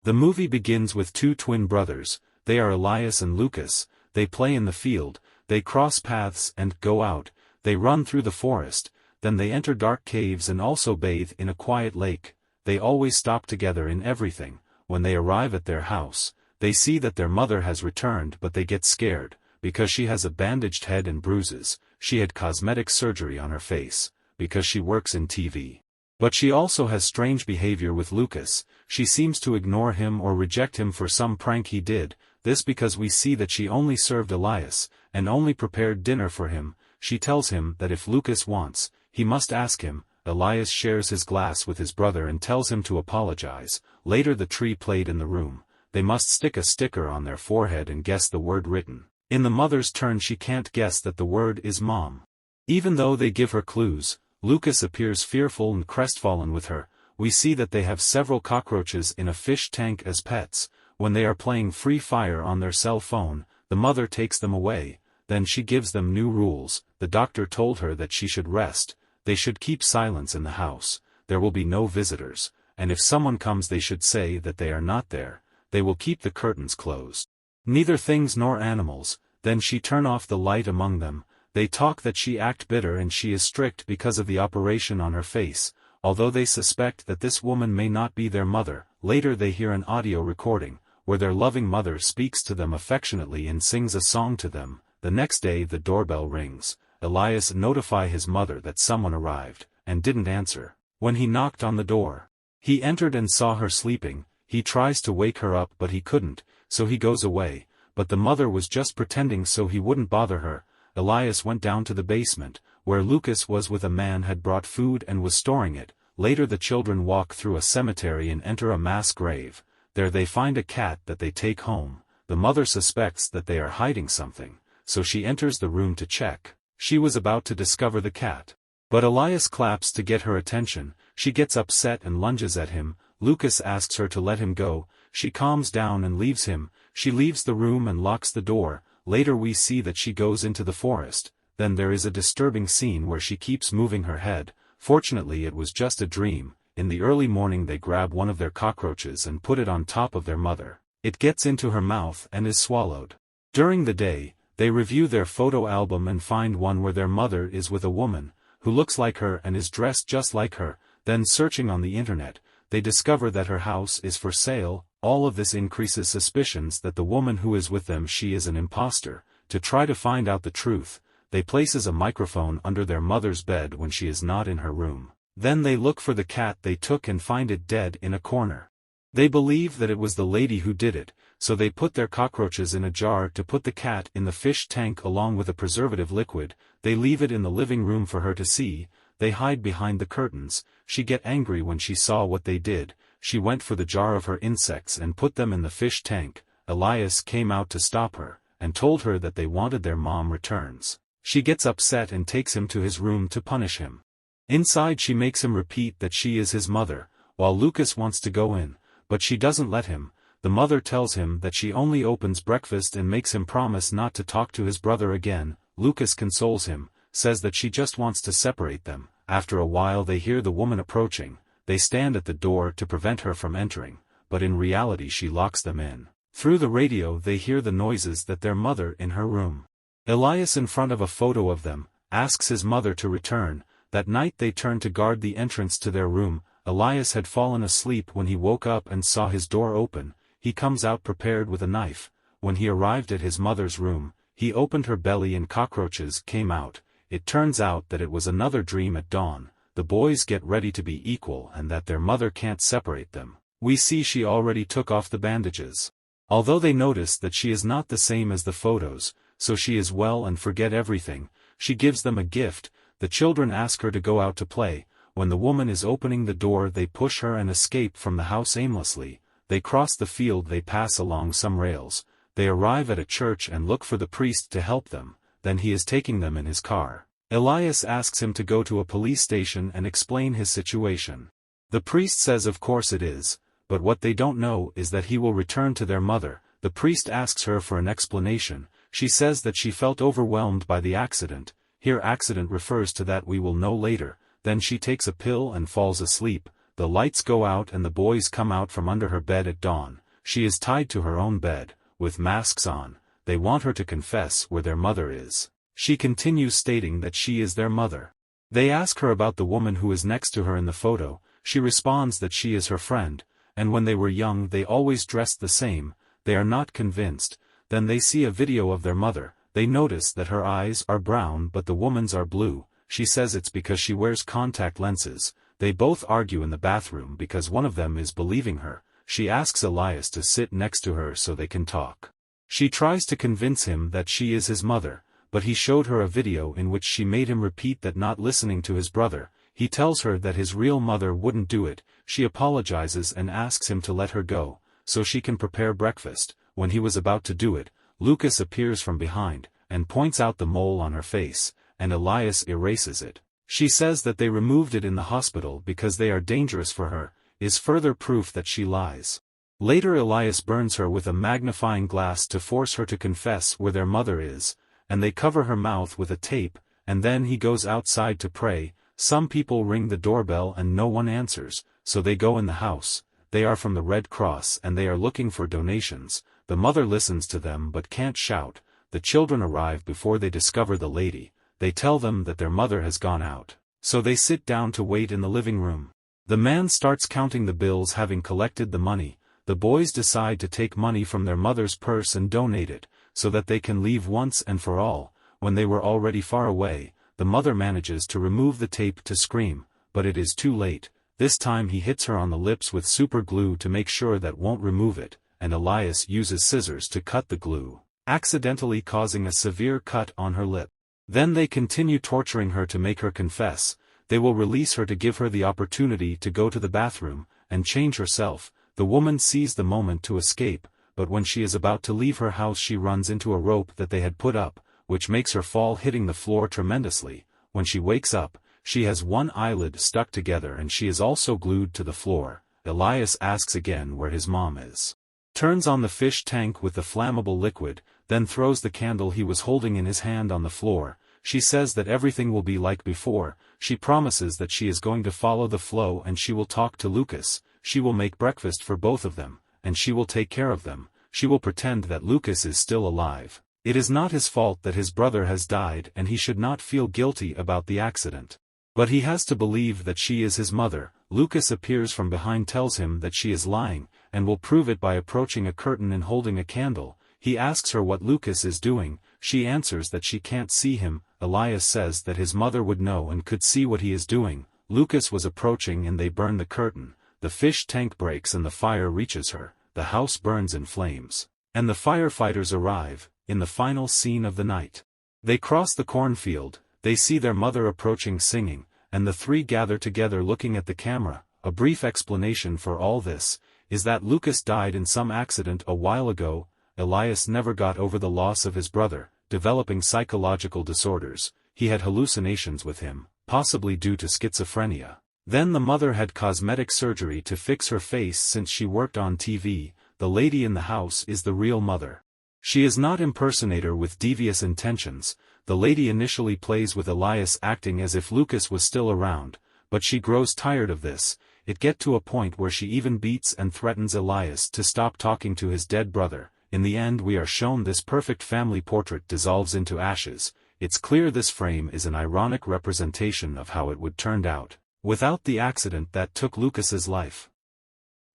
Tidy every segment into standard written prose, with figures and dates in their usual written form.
The movie begins with two twin brothers. They are Elias and Lucas. They play in the field, they cross paths and go out, they run through the forest, then they enter dark caves and also bathe in a quiet lake. They always stop together in everything. When they arrive at their house, they see that their mother has returned, but they get scared, because she has a bandaged head and bruises. She had cosmetic surgery on her face, because she works in TV. But she also has strange behavior with Lucas. She seems to ignore him or reject him for some prank he did, this because we see that she only served Elias, and only prepared dinner for him. She tells him that if Lucas wants, he must ask him. Elias shares his glass with his brother and tells him to apologize. Later the tree played in the room. They must stick a sticker on their forehead and guess the word written. In the mother's turn, she can't guess that the word is mom. Even though they give her clues, Lucas appears fearful and crestfallen with her. We see that they have several cockroaches in a fish tank as pets. When they are playing Free Fire on their cell phone, the mother takes them away. Then she gives them new rules. The doctor told her that she should rest. They should keep silence in the house. There will be no visitors, and if someone comes they should say that they are not there. They will keep the curtains closed. Neither things nor animals. Then she turn off the light among them. They talk that she act bitter and she is strict because of the operation on her face. Although they suspect that this woman may not be their mother, later they hear an audio recording, where their loving mother speaks to them affectionately and sings a song to them. The next day the doorbell rings. Elias notified his mother that someone arrived, and didn't answer. When he knocked on the door, he entered and saw her sleeping. He tries to wake her up but he couldn't, so he goes away, but the mother was just pretending so he wouldn't bother her. Elias went down to the basement, where Lucas was with a man had brought food and was storing it. Later the children walk through a cemetery and enter a mass grave. There they find a cat that they take home. The mother suspects that they are hiding something, so she enters the room to check. She was about to discover the cat. But Elias claps to get her attention. She gets upset and lunges at him. Lucas asks her to let him go. She calms down and leaves him. She leaves the room and locks the door. Later we see that she goes into the forest. Then there is a disturbing scene where she keeps moving her head. Fortunately it was just a dream. In the early morning they grab one of their cockroaches and put it on top of their mother. It gets into her mouth and is swallowed. During the day, they review their photo album and find one where their mother is with a woman, who looks like her and is dressed just like her. Then searching on the internet, they discover that her house is for sale. All of this increases suspicions that the woman who is with them she is an imposter. To try to find out the truth, they places a microphone under their mother's bed when she is not in her room. Then they look for the cat they took and find it dead in a corner. They believe that it was the lady who did it, so they put their cockroaches in a jar to put the cat in the fish tank along with a preservative liquid. They leave it in the living room for her to see. They hide behind the curtains. She get angry when she saw what they did. She went for the jar of her insects and put them in the fish tank. Elias came out to stop her, and told her that they wanted their mom returns. She gets upset and takes him to his room to punish him. Inside she makes him repeat that she is his mother, while Lucas wants to go in, but she doesn't let him. The mother tells him that she only opens breakfast and makes him promise not to talk to his brother again. Lucas consoles him, says that she just wants to separate them. After a while they hear the woman approaching. They stand at the door to prevent her from entering, but in reality she locks them in. Through the radio they hear the noises that their mother in her room. Elias, in front of a photo of them, asks his mother to return. That night they turn to guard the entrance to their room. Elias had fallen asleep when he woke up and saw his door open. He comes out prepared with a knife. When he arrived at his mother's room, he opened her belly and cockroaches came out. It turns out that it was another dream at dawn. The boys get ready to be equal and that their mother can't separate them. We see she already took off the bandages. Although they notice that she is not the same as the photos, so she is well and forget everything. She gives them a gift. The children ask her to go out to play. When the woman is opening the door they push her and escape from the house aimlessly. They cross the field, they pass along some rails. They arrive at a church and look for the priest to help them. Then he is taking them in his car. Elias asks him to go to a police station and explain his situation. The priest says of course it is, but what they don't know is that he will return to their mother. The priest asks her for an explanation. She says that she felt overwhelmed by the accident. Here accident refers to that we will know later. Then she takes a pill and falls asleep. the lights go out and the boys come out from under her bed at dawn. She is tied to her own bed, with masks on. They want her to confess where their mother is. She continues stating that she is their mother. They ask her about the woman who is next to her in the photo. She responds that she is her friend, and when they were young they always dressed the same. They are not convinced. Then they see a video of their mother. They notice that her eyes are brown but the woman's are blue. She says it's because she wears contact lenses. They both argue in the bathroom because one of them is believing her. She asks Elias to sit next to her so they can talk. She tries to convince him that she is his mother, but he showed her a video in which she made him repeat that, not listening to his brother. He tells her that his real mother wouldn't do it. She apologizes and asks him to let her go, so she can prepare breakfast. When he was about to do it, Lucas appears from behind, and points out the mole on her face, and Elias erases it. She says that they removed it in the hospital because they are dangerous for her, is further proof that she lies. Later Elias burns her with a magnifying glass to force her to confess where their mother is, and they cover her mouth with a tape, and then he goes outside to pray. Some people ring the doorbell and no one answers, so they go in the house. They are from the Red Cross and they are looking for donations. The mother listens to them but can't shout. The children arrive before they discover the lady. They tell them that their mother has gone out, so they sit down to wait in the living room. The man starts counting the bills. Having collected the money, the boys decide to take money from their mother's purse and donate it, so that they can leave once and for all. When they were already far away, the mother manages to remove the tape to scream, but it is too late. This time he hits her on the lips with super glue to make sure that won't remove it, and Elias uses scissors to cut the glue, accidentally causing a severe cut on her lip. Then they continue torturing her to make her confess. They will release her to give her the opportunity to go to the bathroom and change herself. The woman sees the moment to escape, but when she is about to leave her house she runs into a rope that they had put up, which makes her fall, hitting the floor tremendously. When she wakes up, she has one eyelid stuck together and she is also glued to the floor. Elias asks again where his mom is. Turns on the fish tank with the flammable liquid, then throws the candle he was holding in his hand on the floor. She says that everything will be like before. She promises that she is going to follow the flow and she will talk to Lucas. She will make breakfast for both of them, and she will take care of them. She will pretend that Lucas is still alive. It is not his fault that his brother has died and he should not feel guilty about the accident. But he has to believe that she is his mother. Lucas appears from behind, tells him that she is lying, and will prove it by approaching a curtain and holding a candle. He asks her what Lucas is doing. She answers that she can't see him. Elias says that his mother would know and could see what he is doing. Lucas was approaching and they burn the curtain. The fish tank breaks and the fire reaches her. The house burns in flames, and the firefighters arrive. In the final scene of the night, they cross the cornfield. They see their mother approaching singing, and the three gather together looking at the camera. A brief explanation for all this is that Lucas died in some accident a while ago. Elias never got over the loss of his brother, developing psychological disorders. He had hallucinations with him, possibly due to schizophrenia. Then the mother had cosmetic surgery to fix her face since she worked on TV. The lady in the house is the real mother. She is not impersonator with devious intentions. The lady initially plays with Elias, acting as if Lucas was still around, but she grows tired of this. It gets to a point where she even beats and threatens Elias to stop talking to his dead brother. In the end we are shown this perfect family portrait dissolves into ashes. It's clear this frame is an ironic representation of how it would turned out without the accident that took Lucas's life.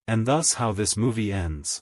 And thus how this movie ends.